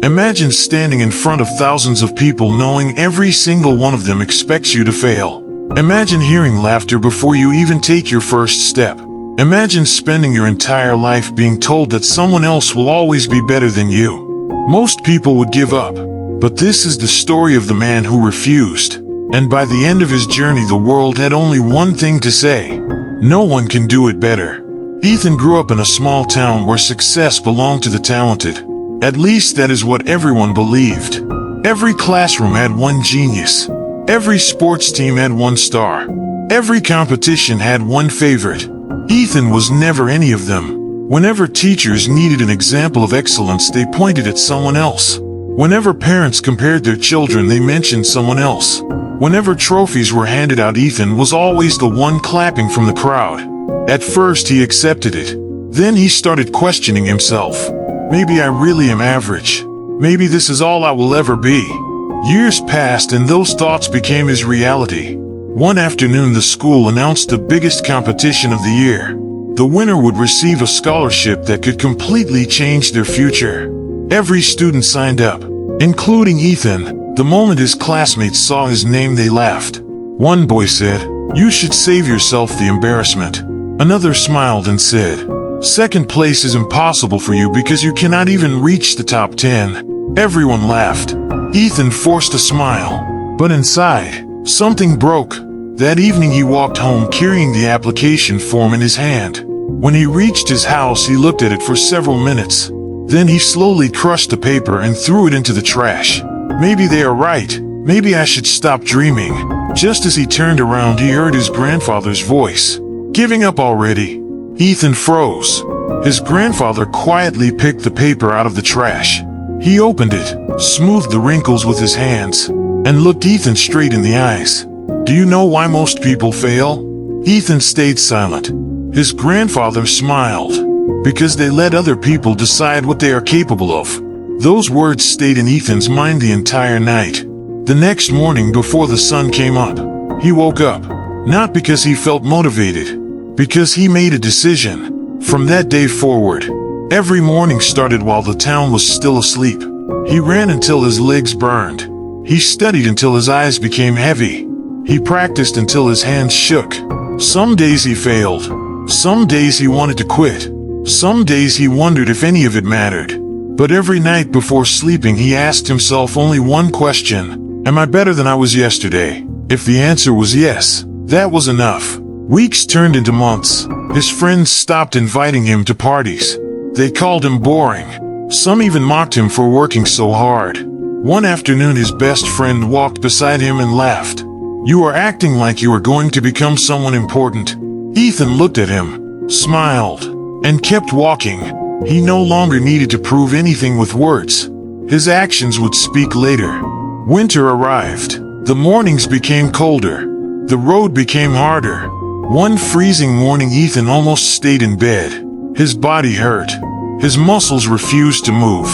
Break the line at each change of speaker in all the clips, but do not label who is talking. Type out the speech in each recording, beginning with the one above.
Imagine standing in front of thousands of people knowing every single one of them expects you to fail. Imagine hearing laughter before you even take your first step. Imagine spending your entire life being told that someone else will always be better than you. Most people would give up, but this is the story of the man who refused. And by the end of his journey, the world had only one thing to say: no one can do it better. Ethan grew up in a small town where success belonged to the talented. At least that is what everyone believed. Every classroom had one genius. Every sports team had one star. Every competition had one favorite. Ethan was never any of them. Whenever teachers needed an example of excellence, they pointed at someone else. Whenever parents compared their children, they mentioned someone else. Whenever trophies were handed out, Ethan was always the one clapping from the crowd. At first he accepted it. Then he started questioning himself. Maybe I really am average. Maybe this is all I will ever be. Years passed and those thoughts became his reality. One afternoon, the school announced the biggest competition of the year. The winner would receive a scholarship that could completely change their future. Every student signed up, including Ethan. The moment his classmates saw his name, they laughed. One boy said, "You should save yourself the embarrassment." Another smiled and said, "Second place is impossible for you because you cannot even reach the top 10. Everyone laughed. Ethan forced a smile, but inside, something broke. That evening he walked home carrying the application form in his hand. When he reached his house, he looked at it for several minutes. Then he slowly crushed the paper and threw it into the trash. Maybe they are right. Maybe I should stop dreaming. Just as he turned around, he heard his grandfather's voice. "Giving up already?" Ethan froze. His grandfather quietly picked the paper out of the trash. He opened it, smoothed the wrinkles with his hands, and looked Ethan straight in the eyes. "Do you know why most people fail?" Ethan stayed silent. His grandfather smiled. "Because they let other people decide what they are capable of." Those words stayed in Ethan's mind the entire night. The next morning, before the sun came up, he woke up, not because he felt motivated, because he made a decision. From that day forward, every morning started while the town was still asleep. He ran until his legs burned. He studied until his eyes became heavy. He practiced until his hands shook. Some days he failed. Some days he wanted to quit. Some days he wondered if any of it mattered. But every night before sleeping, he asked himself only one question: am I better than I was yesterday? If the answer was yes, that was enough. Weeks turned into months. His friends stopped inviting him to parties. They called him boring. Some even mocked him for working so hard. One afternoon, his best friend walked beside him and laughed. "You are acting like you are going to become someone important." Ethan looked at him, smiled, and kept walking. He no longer needed to prove anything with words. His actions would speak later. Winter arrived. The mornings became colder. The road became harder. One freezing morning, Ethan almost stayed in bed. His body hurt. His muscles refused to move.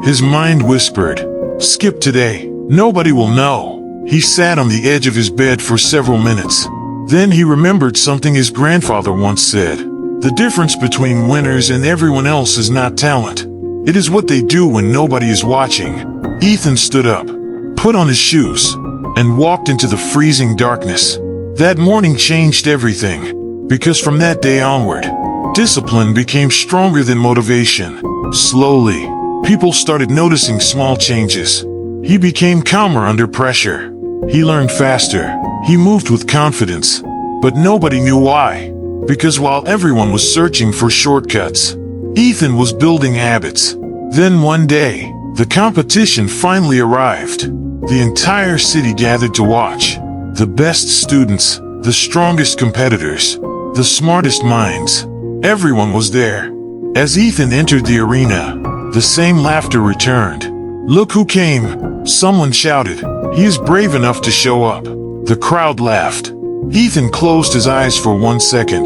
His mind whispered, "Skip today. Nobody will know." He sat on the edge of his bed for several minutes. Then he remembered something his grandfather once said. The difference between winners and everyone else is not talent. It is what they do when nobody is watching. Ethan stood up, put on his shoes, and walked into the freezing darkness. That morning changed everything, because from that day onward, discipline became stronger than motivation. Slowly, people started noticing small changes. He became calmer under pressure. He learned faster. He moved with confidence. But nobody knew why. Because while everyone was searching for shortcuts, Ethan was building habits. Then one day, the competition finally arrived. The entire city gathered to watch. The best students, the strongest competitors, the smartest minds. Everyone was there. As Ethan entered the arena, the same laughter returned. "Look who came!" Someone shouted. "He is brave enough to show up." The crowd laughed. Ethan closed his eyes for 1 second,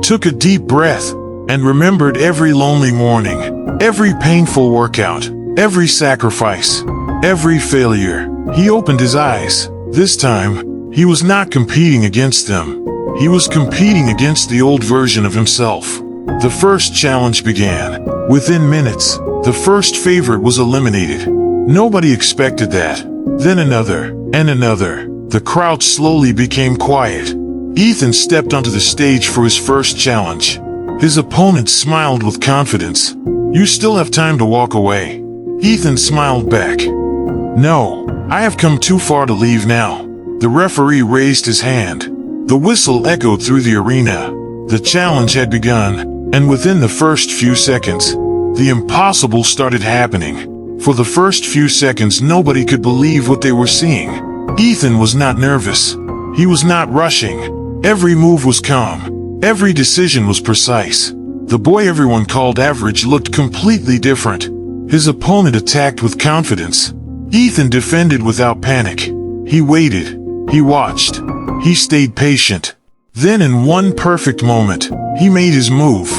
took a deep breath, and remembered every lonely morning, every painful workout, every sacrifice, every failure. He opened his eyes. This time, he was not competing against them. He was competing against the old version of himself. The first challenge began. Within minutes, The first favorite was eliminated. Nobody expected that. Then another, and another. The crowd slowly became quiet. Ethan stepped onto the stage for his first challenge. His opponent smiled with confidence. "You still have time to walk away." Ethan smiled back. "No, I have come too far to leave now." The referee raised his hand. The whistle echoed through the arena. The challenge had begun, and within the first few seconds, the impossible started happening. For the first few seconds, nobody could believe what they were seeing. Ethan was not nervous. He was not rushing. Every move was calm. Every decision was precise. The boy everyone called average looked completely different. His opponent attacked with confidence. Ethan defended without panic. He waited. He watched. He stayed patient. Then in one perfect moment, he made his move.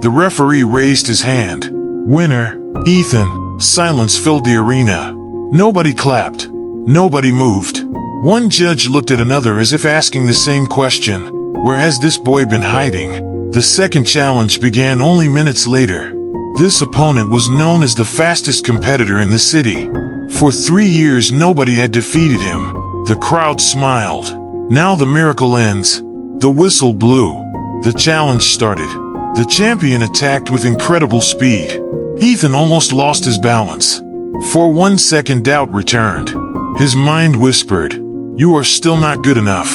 The referee raised his hand. "Winner, Ethan." Silence filled the arena. Nobody clapped. Nobody moved. One judge looked at another as if asking the same question. Where has this boy been hiding? The second challenge began only minutes later. This opponent was known as the fastest competitor in the city. For 3 years nobody had defeated him. The crowd smiled. Now the miracle ends. The whistle blew. The challenge started. The champion attacked with incredible speed. Ethan almost lost his balance. For 1 second doubt returned. His mind whispered, "You are still not good enough."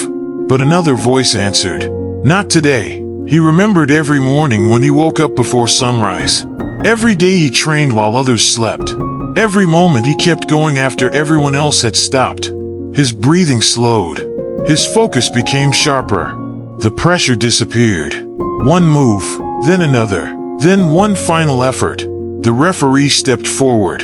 But another voice answered, "Not today." He remembered every morning when he woke up before sunrise. Every day he trained while others slept. Every moment he kept going after everyone else had stopped. His breathing slowed. His focus became sharper. The pressure disappeared. One move, then another, then one final effort. The referee stepped forward.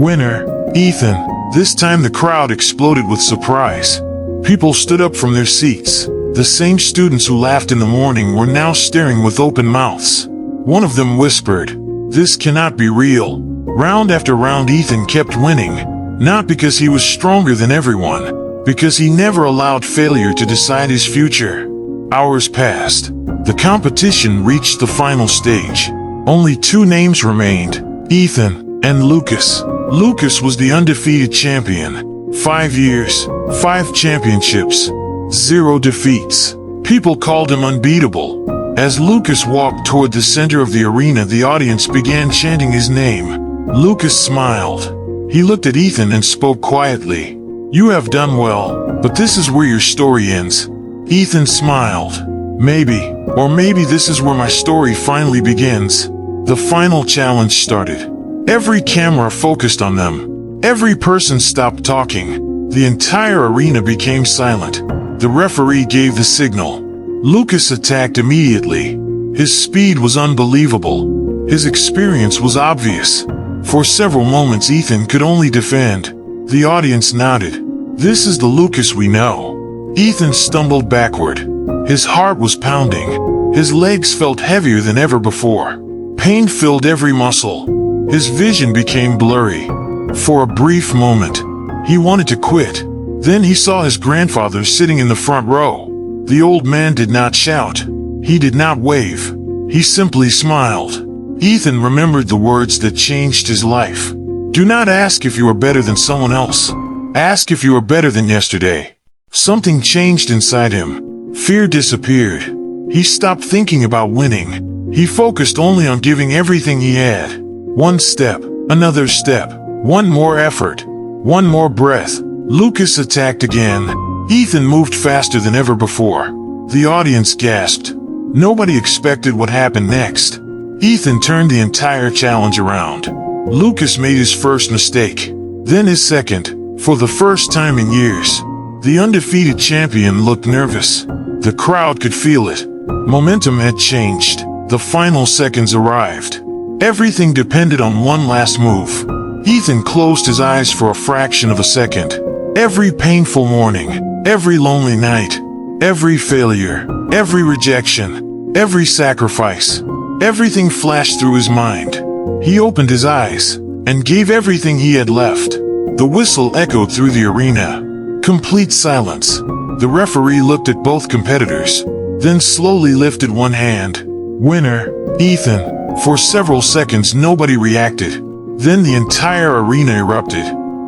"Winner, Ethan." This time the crowd exploded with surprise. People stood up from their seats. The same students who laughed in the morning were now staring with open mouths. One of them whispered, "This cannot be real." Round after round Ethan kept winning, not because he was stronger than everyone, because he never allowed failure to decide his future. Hours passed. The competition reached the final stage. Only 2 names remained, Ethan and Lucas. Lucas was the undefeated champion. 5 years, 5 championships, 0 defeats. People called him unbeatable. As Lucas walked toward the center of the arena, the audience began chanting his name. Lucas smiled. He looked at Ethan and spoke quietly. "You have done well, but this is where your story ends." Ethan smiled. "Maybe, or maybe this is where my story finally begins." The final challenge started. Every camera focused on them. Every person stopped talking. The entire arena became silent. The referee gave the signal. Lucas attacked immediately. His speed was unbelievable. His experience was obvious. For several moments Ethan could only defend. The audience nodded. "This is the Lucas we know." Ethan stumbled backward. His heart was pounding. His legs felt heavier than ever before. Pain filled every muscle. His vision became blurry. For a brief moment, he wanted to quit. Then he saw his grandfather sitting in the front row. The old man did not shout. He did not wave. He simply smiled. Ethan remembered the words that changed his life. "Do not ask if you are better than someone else. Ask if you are better than yesterday." Something changed inside him. Fear disappeared. He stopped thinking about winning. He focused only on giving everything he had. One step, another step, one more effort, one more breath. Lucas attacked again. Ethan moved faster than ever before. The audience gasped. Nobody expected what happened next. Ethan turned the entire challenge around. Lucas made his first mistake, then his second. For the first time in years, the undefeated champion looked nervous. The crowd could feel it. Momentum had changed. The final seconds arrived. Everything depended on one last move. Ethan closed his eyes for a fraction of a second. Every painful morning, every lonely night, every failure, every rejection, every sacrifice, everything flashed through his mind. He opened his eyes and gave everything he had left. The whistle echoed through the arena. Complete silence. The referee looked at both competitors, then slowly lifted one hand. "Winner, Ethan." For several seconds nobody reacted. Then the entire arena erupted.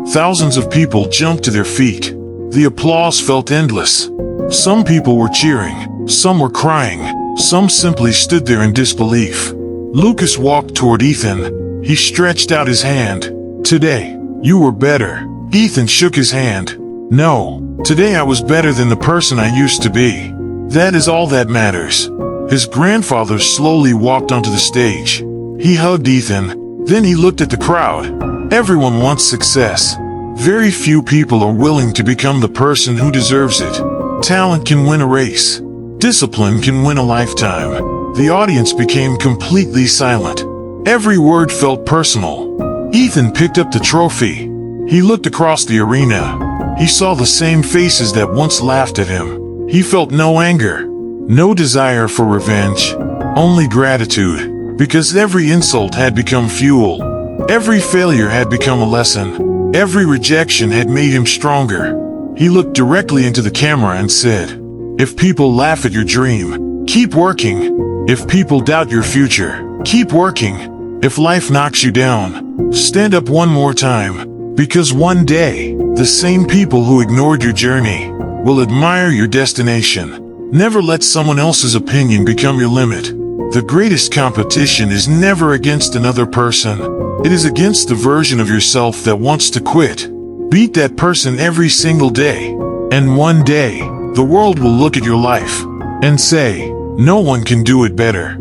Thousands of people jumped to their feet. The applause felt endless. Some people were cheering, some were crying, some simply stood there in disbelief. Lucas walked toward Ethan. He stretched out his hand. "Today, you were better." Ethan shook his hand. "No, today I was better than the person I used to be. That is all that matters." His grandfather slowly walked onto the stage. He hugged Ethan. Then he looked at the crowd. Everyone wants success. Very few people are willing to become the person who deserves it. Talent can win a race. Discipline can win a lifetime. The audience became completely silent. Every word felt personal. Ethan picked up the trophy. He looked across the arena. He saw the same faces that once laughed at him. He felt no anger, no desire for revenge, only gratitude, because every insult had become fuel. Every failure had become a lesson. Every rejection had made him stronger. He looked directly into the camera and said, "If people laugh at your dream, keep working. If people doubt your future, keep working. If life knocks you down, stand up one more time. Because one day, the same people who ignored your journey will admire your destination." Never let someone else's opinion become your limit. The greatest competition is never against another person. It is against the version of yourself that wants to quit. Beat that person every single day. And one day, the world will look at your life and say, "No one can do it better."